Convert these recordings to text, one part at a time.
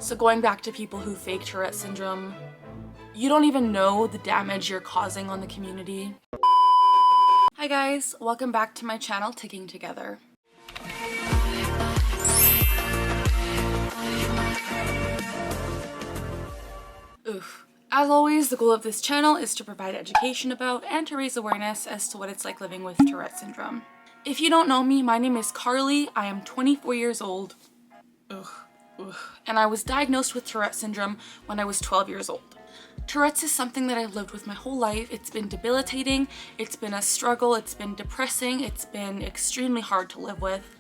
So going back to people who fake Tourette syndrome, you don't even know the damage you're causing on the community. Hi guys, welcome back to my channel, Ticking Together. Oof. As always, the goal of this channel is to provide education about and to raise awareness as to what it's like living with Tourette syndrome. If you don't know me, my name is Carly, I am 24 years old. And I was diagnosed with Tourette syndrome when I was 12 years old. Tourette's is something that I've lived with my whole life. It's been debilitating, it's been a struggle, it's been depressing, it's been extremely hard to live with.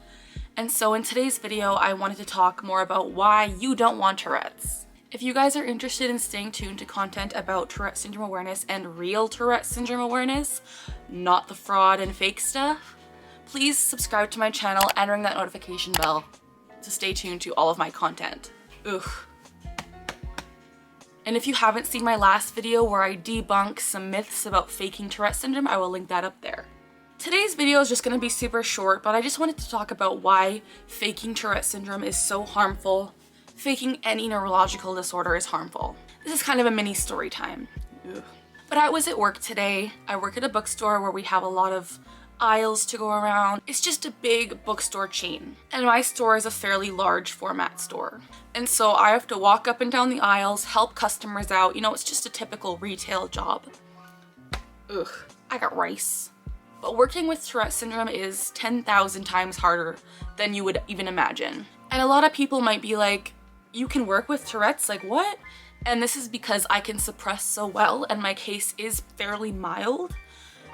And so in today's video, I wanted to talk more about why you don't want Tourette's. If you guys are interested in staying tuned to content about Tourette syndrome awareness and real Tourette syndrome awareness, not the fraud and fake stuff, please subscribe to my channel and ring that notification bell to stay tuned to all of my content. And if you haven't seen my last video where I debunk some myths about faking Tourette syndrome, I will link that up there. Today's video is just going to be super short, but I just wanted to talk about why faking Tourette syndrome is so harmful. Faking any neurological disorder is harmful. This is kind of a mini story time. But I was at work today. I work at a bookstore where we have a lot of aisles to go around. It's just a big bookstore chain. And my store is a fairly large format store. And so I have to walk up and down the aisles, help customers out. You know, it's just a typical retail job. I got rice. But working with Tourette syndrome is 10,000 times harder than you would even imagine. And a lot of people might be like, you can work with Tourette's? Like what? And this is because I can suppress so well and my case is fairly mild.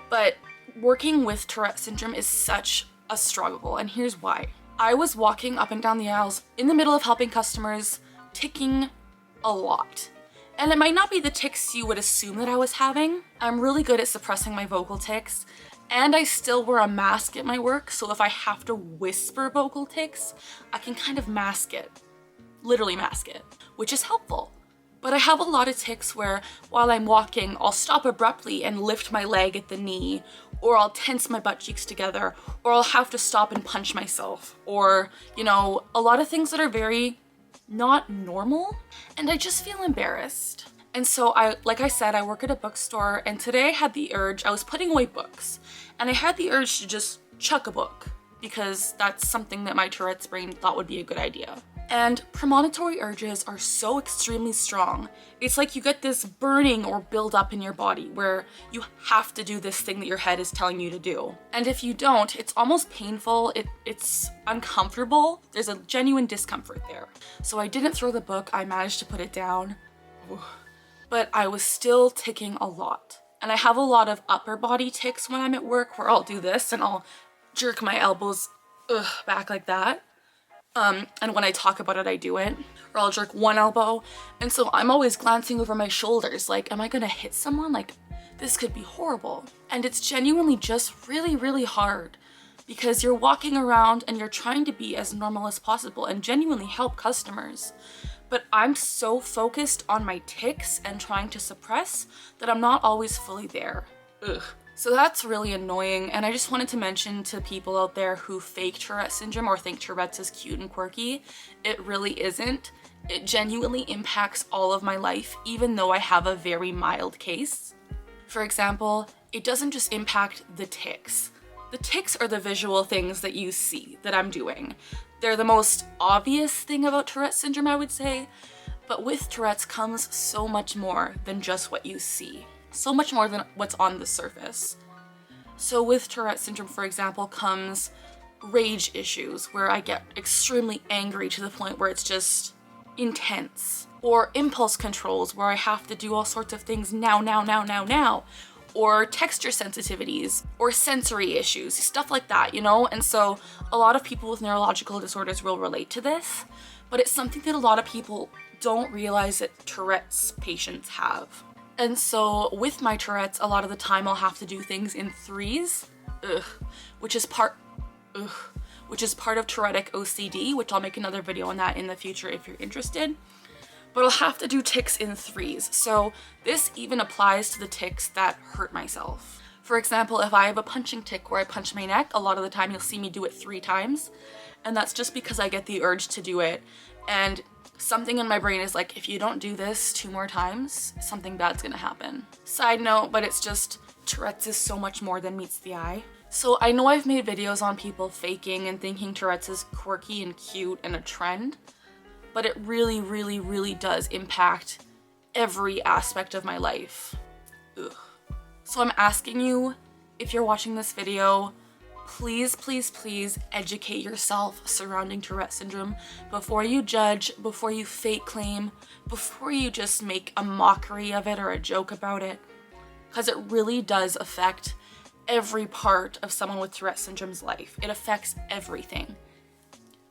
But working with Tourette syndrome is such a struggle, and here's why. I was walking up and down the aisles in the middle of helping customers, ticking a lot. And it might not be the tics you would assume that I was having. I'm really good at suppressing my vocal tics, and I still wear a mask at my work, so if I have to whisper vocal tics, I can kind of mask it. Literally mask it, which is helpful. But I have a lot of tics where while I'm walking, I'll stop abruptly and lift my leg at the knee, or I'll tense my butt cheeks together, or I'll have to stop and punch myself, or, you know, a lot of things that are very not normal, and I just feel embarrassed. And so like I said, I work at a bookstore, and today I had the urge, I was putting away books, and I had the urge to just chuck a book, because that's something that my Tourette's brain thought would be a good idea. And premonitory urges are so extremely strong. It's like you get this burning or build up in your body where you have to do this thing that your head is telling you to do. And if you don't, it's almost painful, it's uncomfortable. There's a genuine discomfort there. So I didn't throw the book, I managed to put it down. But I was still ticking a lot. And I have a lot of upper body tics when I'm at work where I'll do this and I'll jerk my elbows back like that. And when I talk about it, I do it. Or I'll jerk one elbow. And so I'm always glancing over my shoulders like, am I gonna hit someone? Like, this could be horrible. And it's genuinely just really, really hard because you're walking around and you're trying to be as normal as possible and genuinely help customers. But I'm so focused on my tics and trying to suppress that I'm not always fully there. So that's really annoying, and I just wanted to mention to people out there who fake Tourette syndrome or think Tourette's is cute and quirky, it really isn't. It genuinely impacts all of my life, even though I have a very mild case. For example, it doesn't just impact the tics. The tics are the visual things that you see that I'm doing. They're the most obvious thing about Tourette syndrome, I would say, but with Tourette's comes so much more than just what you see. So much more than what's on the surface. So with Tourette syndrome, for example, comes rage issues where I get extremely angry to the point where it's just intense. Or impulse controls where I have to do all sorts of things now. Or texture sensitivities, or sensory issues, stuff like that, you know? And so a lot of people with neurological disorders will relate to this, but it's something that a lot of people don't realize that Tourette's patients have. And so with my Tourette's, a lot of the time I'll have to do things in threes, which is part of Tourettic OCD, which I'll make another video on that in the future if you're interested. But I'll have to do tics in threes. So this even applies to the tics that hurt myself. For example, if I have a punching tic where I punch my neck, a lot of the time you'll see me do it 3 times. And that's just because I get the urge to do it. And something in my brain is like, if you don't do this 2 more times, something bad's gonna happen. Side note, but it's just Tourette's is so much more than meets the eye. So I know I've made videos on people faking and thinking Tourette's is quirky and cute and a trend, but it really, really, really does impact every aspect of my life. Ugh. So I'm asking you, if you're watching this video, please, please, please educate yourself surrounding Tourette syndrome before you judge, before you fake claim, before you just make a mockery of it or a joke about it, because it really does affect every part of someone with Tourette syndrome's life. It affects everything.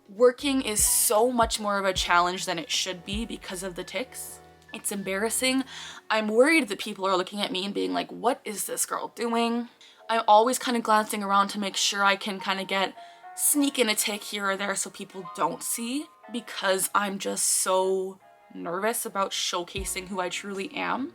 Working is so much more of a challenge than it should be because of the tics. It's embarrassing. I'm worried that people are looking at me and being like, what is this girl doing? I'm always kind of glancing around to make sure I can kind of sneak in a tic here or there so people don't see, because I'm just so nervous about showcasing who I truly am.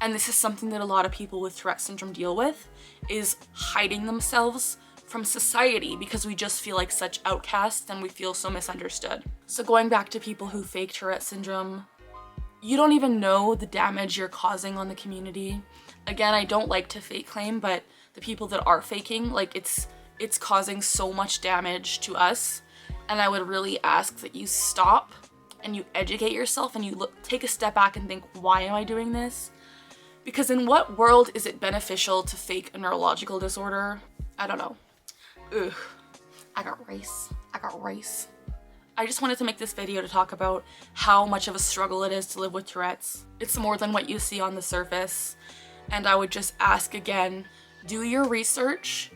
And this is something that a lot of people with Tourette syndrome deal with, is hiding themselves from society because we just feel like such outcasts and we feel so misunderstood. So going back to people who fake Tourette syndrome, you don't even know the damage you're causing on the community. Again, I don't like to fake claim, but the people that are faking, like it's causing so much damage to us. And I would really ask that you stop and you educate yourself and you take a step back and think, why am I doing this? Because in what world is it beneficial to fake a neurological disorder? I don't know. Ugh, I got rice. I just wanted to make this video to talk about how much of a struggle it is to live with Tourette's. It's more than what you see on the surface. And I would just ask again, do your research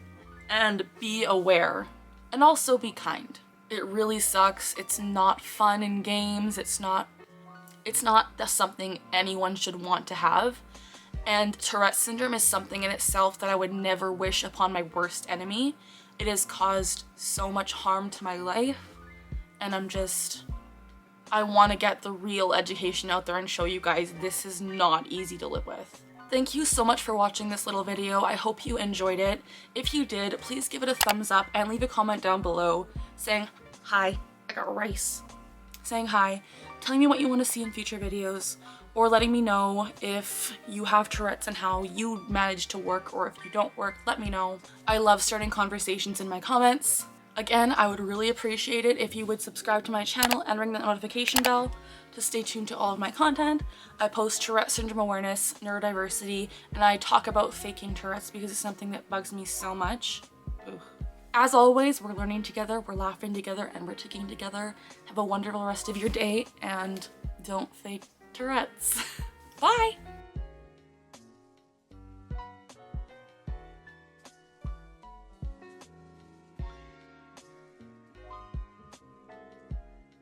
and be aware, and also be kind. It really sucks. It's not fun in games. It's not something anyone should want to have. And Tourette syndrome is something in itself that I would never wish upon my worst enemy. It has caused so much harm to my life, and I want to get the real education out there and show you guys this is not easy to live with. Thank you so much for watching this little video. I hope you enjoyed it. If you did, please give it a thumbs up and leave a comment down below saying, hi, I got rice. Saying hi, telling me what you want to see in future videos, or letting me know if you have Tourette's and how you manage to work, or if you don't work, let me know. I love starting conversations in my comments. Again, I would really appreciate it if you would subscribe to my channel and ring that notification bell to stay tuned to all of my content. I post Tourette syndrome awareness, neurodiversity, and I talk about faking Tourette's because it's something that bugs me so much. Ugh. As always, we're learning together, we're laughing together, and we're ticking together. Have a wonderful rest of your day, and don't fake Tourette's. Bye!